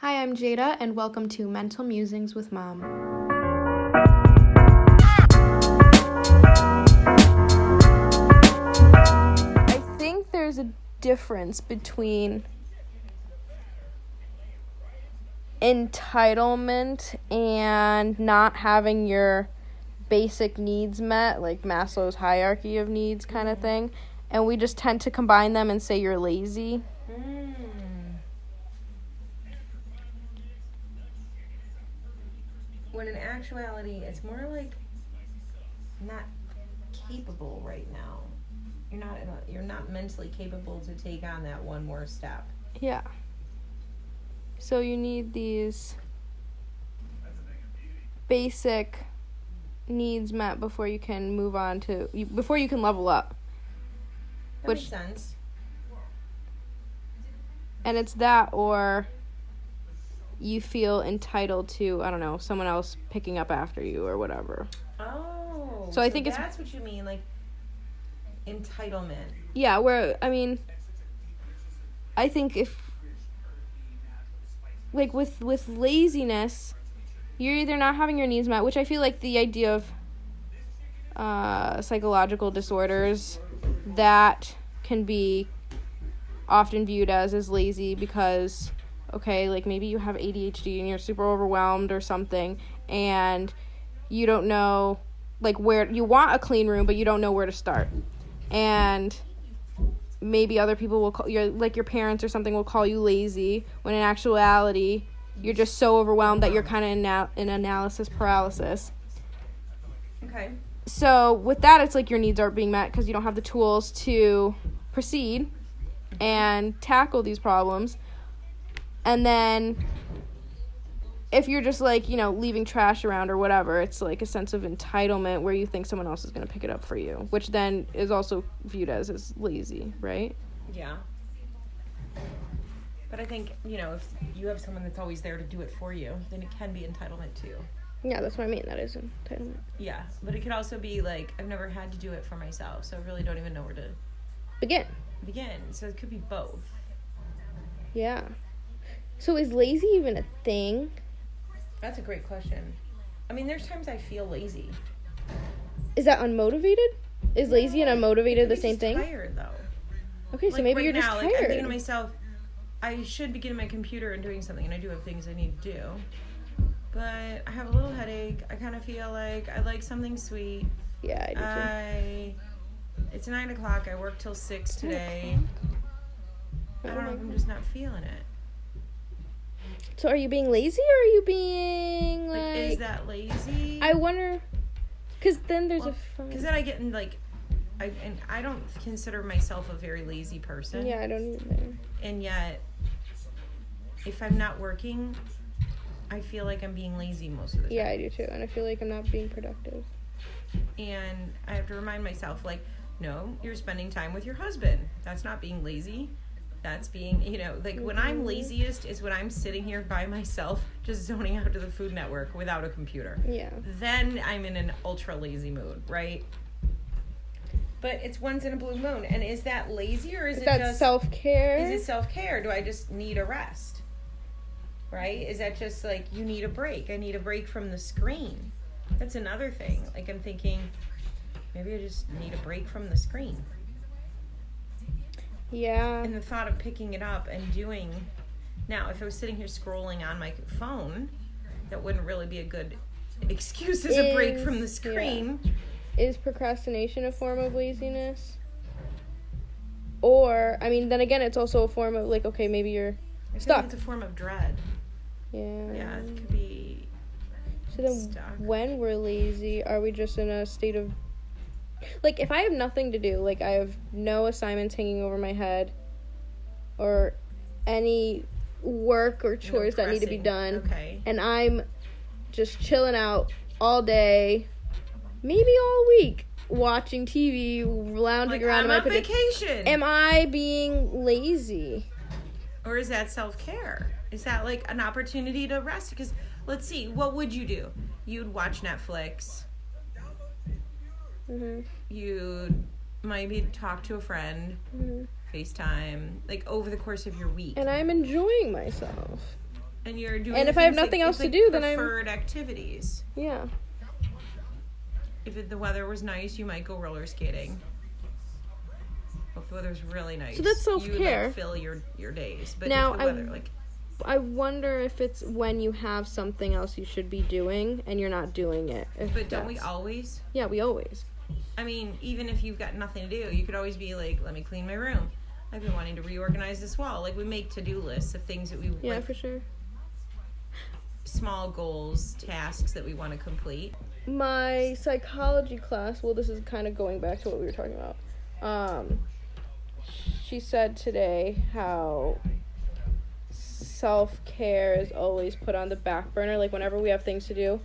Hi, I'm Jada, and welcome to Mental Musings with Mom. I think there's a difference between entitlement and not having your basic needs met, like Maslow's hierarchy of needs kind of thing, and we just tend to combine them and say you're lazy. When in actuality, it's more like not capable right now. You're not mentally capable to take on that one more step. Yeah. So you need these basic needs met before you can move on before you can level up. That makes sense. And it's that, or you feel entitled to, I don't know, someone else picking up after you or whatever. Oh. So I think that's what you mean, like entitlement. Yeah, I think if, like, with laziness, you're either not having your needs met, which I feel like the idea of psychological disorders, that can be often viewed as lazy because, okay, like maybe you have ADHD and you're super overwhelmed or something, and you don't know, like, where you want a clean room, but you don't know where to start. And maybe other people will call your parents or something will call you lazy, when in actuality you're just so overwhelmed that you're kind of in analysis paralysis. Okay. So with that, it's like your needs aren't being met because you don't have the tools to proceed and tackle these problems. And then if you're just like, leaving trash around or whatever, it's like a sense of entitlement where you think someone else is going to pick it up for you, which then is also viewed as lazy, right? Yeah. But I think, if you have someone that's always there to do it for you, then it can be entitlement too. Yeah, that's what I mean. That is entitlement. Yeah, but it could also be like, I've never had to do it for myself, so I really don't even know where to begin. So it could be both. Yeah. So is lazy even a thing? That's a great question. I mean, there's times I feel lazy. Is that unmotivated? Is lazy and unmotivated the same thing? I'm tired, though. Okay, so maybe you're just tired. I'm thinking to myself, I should be getting my computer and doing something, and I do have things I need to do. But I have a little headache. I kind of feel like I'd like something sweet. Yeah, I do too. It's 9 o'clock. I work till 6 today. I don't know if I'm just not feeling it. So are you being lazy, or are you being like... Is that lazy? I wonder... Because then there's because then I get in, like... I don't consider myself a very lazy person. Yeah, I don't either. And yet, if I'm not working, I feel like I'm being lazy most of the time. Yeah, I do too. And I feel like I'm not being productive. And I have to remind myself, like, no, you're spending time with your husband. That's not being lazy. That's being, when I'm laziest is when I'm sitting here by myself, just zoning out to the Food Network without a computer. Yeah. Then I'm in an ultra lazy mood, right? But it's once in a blue moon. And is that lazy, or is it just self-care? Is it self-care? Do I just need a rest? Right? Is that just like, you need a break? I need a break from the screen. That's another thing. Like, I'm thinking, maybe I just need a break from the screen. Yeah. And the thought of picking it up and doing... Now, if I was sitting here scrolling on my phone, that wouldn't really be a good excuse as a break from the screen. Yeah. Is procrastination a form of laziness? Or, I mean, then again, it's also a form of, like, okay, maybe you're stuck. Like it's a form of dread. Yeah. Yeah, it could be So then stuck. When we're lazy, are we just in a state of... Like, if I have nothing to do, like, I have no assignments hanging over my head, or any work or chores that need to be done, okay, and I'm just chilling out all day, maybe all week, watching TV, lounging around in my vacation. Am I being lazy? Or is that self-care? Is that like an opportunity to rest? Because let's see, what would you do? You'd watch Netflix. Mm-hmm. You'd maybe talk to a friend, mm-hmm. FaceTime, like over the course of your week. And I'm enjoying myself. And you're doing. And if I have nothing else to do, then I'm preferred activities. Yeah. If the weather was nice, you might go roller skating. If the weather's really nice, so that's self-care. You would, like, fill your days. But now, if the weather, I wonder if it's when you have something else you should be doing and you're not doing it. But don't we always? Yeah, we always. I mean, even if you've got nothing to do, you could always be like, let me clean my room. I've been wanting to reorganize this wall. Like, we make to-do lists of things that we... Yeah, like, for sure. Small goals, tasks that we want to complete. My psychology class, well, this is kind of going back to what we were talking about. She said today how self-care is always put on the back burner. Like, whenever we have things to do,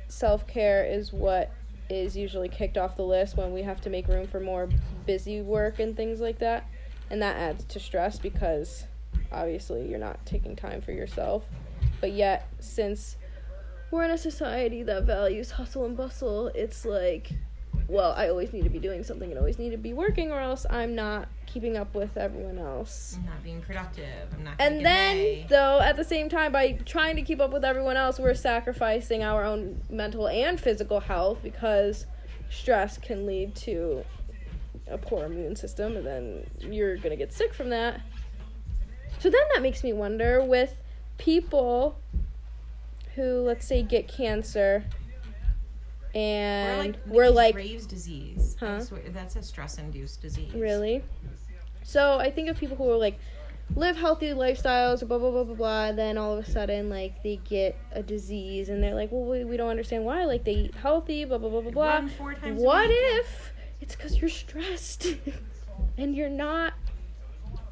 self-care is what is usually kicked off the list when we have to make room for more busy work and things like that. And that adds to stress because obviously you're not taking time for yourself. But yet, since we're in a society that values hustle and bustle, it's like, well, I always need to be doing something and always need to be working, or else I'm not keeping up with everyone else. I'm not being productive. I'm not. And then, though, at the same time, by trying to keep up with everyone else, we're sacrificing our own mental and physical health because stress can lead to a poor immune system, and then you're gonna get sick from that. So then that makes me wonder, with people who, let's say, get cancer, and we're like Graves' disease. Huh? That's a stress-induced disease. Really? So I think of people who are like live healthy lifestyles, blah blah blah blah blah, and then all of a sudden like they get a disease and they're like, well, we don't understand why. Like, they eat healthy, blah blah blah blah blah. Run 4 times What a week. if it's because you're stressed and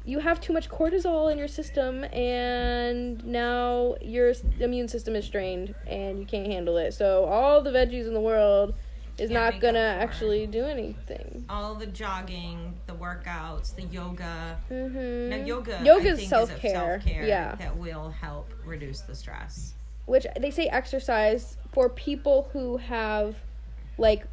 you have too much cortisol in your system, and now your immune system is strained and you can't handle it. So all the veggies in the world is not gonna actually do anything. All the jogging, the workouts, the yoga. Mm-hmm. Now yoga is is self-care. Yeah, that will help reduce the stress. Which they say exercise for people who have like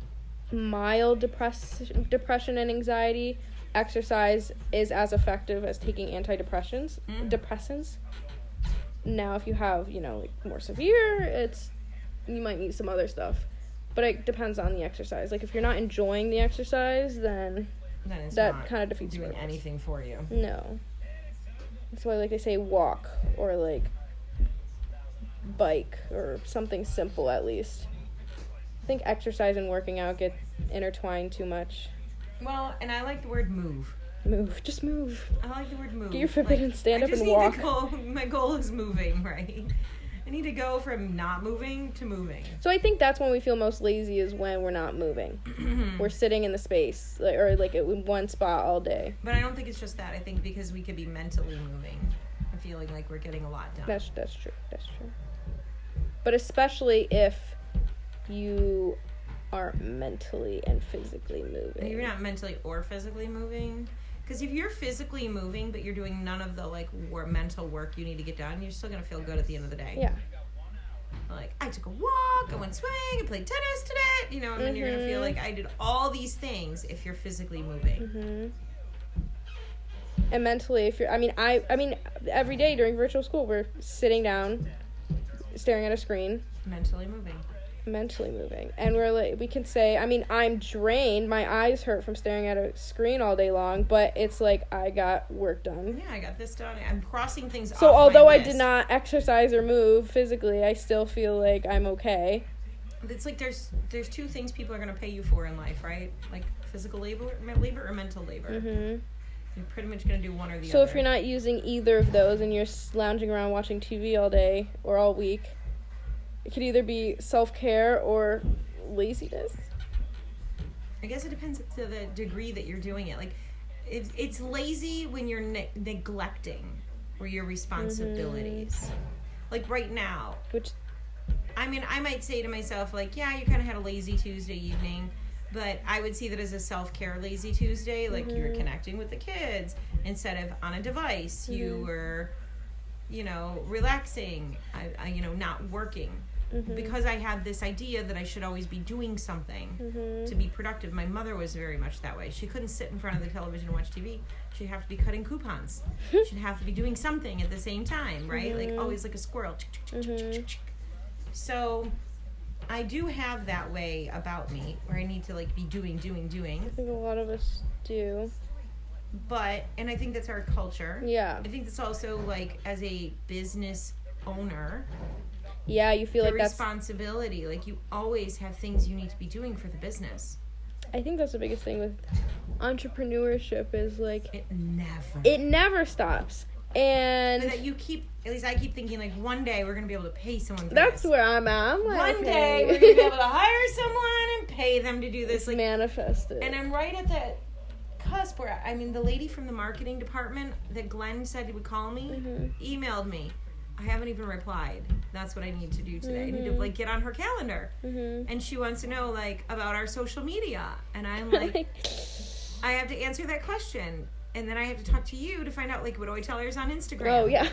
mild depression and anxiety. Exercise is as effective as taking antidepressants. Depressants. Now, if you have, like more severe, you might need some other stuff. But it depends on the exercise. Like, if you're not enjoying the exercise, then it's that kind of defeats doing anything for you. No. That's why, like, they say walk or like bike or something simple at least. I think exercise and working out get intertwined too much. Well, and I like the word move. Move. Just move. I like the word move. Get your Fitbit and stand up and walk. My goal is moving, right? I need to go from not moving to moving. So I think that's when we feel most lazy, is when we're not moving. We're sitting in the space, or like in one spot all day. But I don't think it's just that. I think because we could be mentally moving and feeling like we're getting a lot done. That's true. That's true. But especially if you are mentally and physically moving. You're not mentally or physically moving. Because if you're physically moving, but you're doing none of the mental work you need to get done, you're still gonna feel good at the end of the day. Yeah. Like, I took a walk, I went swimming, I played tennis today, and then you're gonna feel like I did all these things if you're physically moving. And mentally, if you're, I mean, every day during virtual school, we're sitting down, staring at a screen. Mentally moving. And we're like, we can say, I'm drained, my eyes hurt from staring at a screen all day long, but it's like I got work done. Yeah, I got this done. I'm crossing things off. So although my I list. did not exercise or move physically, I still feel like I'm okay. It's like there's 2 things people are going to pay you for in life, right? Like physical labor or mental labor. You're pretty much going to do one or the other. So if you're not using either of those and you're lounging around watching TV all day or all week, it could either be self-care or laziness. I guess it depends to the degree that you're doing it. Like, it's lazy when you're neglecting or your responsibilities. Like right now. I might say to myself, like, yeah, you kind of had a lazy Tuesday evening, but I would see that as a self-care lazy Tuesday. Like, you're connecting with the kids instead of on a device. You were, relaxing, not working. because I had this idea that I should always be doing something to be productive. My mother was very much that way. She couldn't sit in front of the television and watch TV. She'd have to be cutting coupons. She'd have to be doing something at the same time, right? Like always like a squirrel. So I do have that way about me where I need to like be doing. I think a lot of us do. But, and I think that's our culture. Yeah. I think that's also like as a business owner. Yeah, you feel like that's responsibility. Like you always have things you need to be doing for the business. I think that's the biggest thing with entrepreneurship is like it never stops. And that you keep, at least I keep thinking like one day we're going to be able to pay someone for that's this. Where I'm at. I'm like, one day we're going to be able to hire someone and pay them to do this. Like, manifest it. And I'm right at that cusp where, I mean, the lady from the marketing department that Glenn said would call me, emailed me. I haven't even replied. That's what I need to do today. I need to like get on her calendar. And she wants to know like about our social media. And I'm like, I have to answer that question. And then I have to talk to you to find out like what do I tell her is on Instagram. Oh yeah.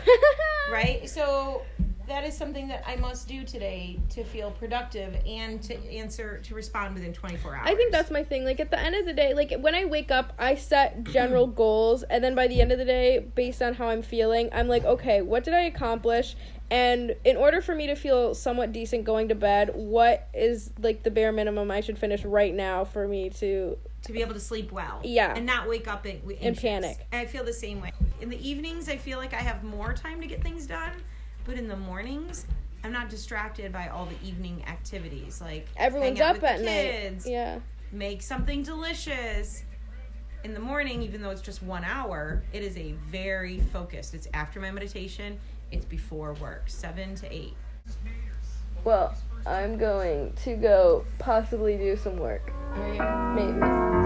Right? So that is something that I must do today to feel productive and to respond within 24 hours. I think that's my thing. Like, at the end of the day, like, when I wake up, I set general goals, and then by the end of the day, based on how I'm feeling, I'm like, okay, what did I accomplish? And in order for me to feel somewhat decent going to bed, what is, like, the bare minimum I should finish right now for me to be able to sleep well. Yeah. And not wake up in panic. I feel the same way. In the evenings, I feel like I have more time to get things done. But in the mornings, I'm not distracted by all the evening activities. Like, everyone's hang out up with at the kids, night. Yeah. Make something delicious. In the morning, even though it's just 1 hour, it is a very focused. It's after my meditation. It's before work, 7 to 8. Well, I'm going to go possibly do some work. Maybe.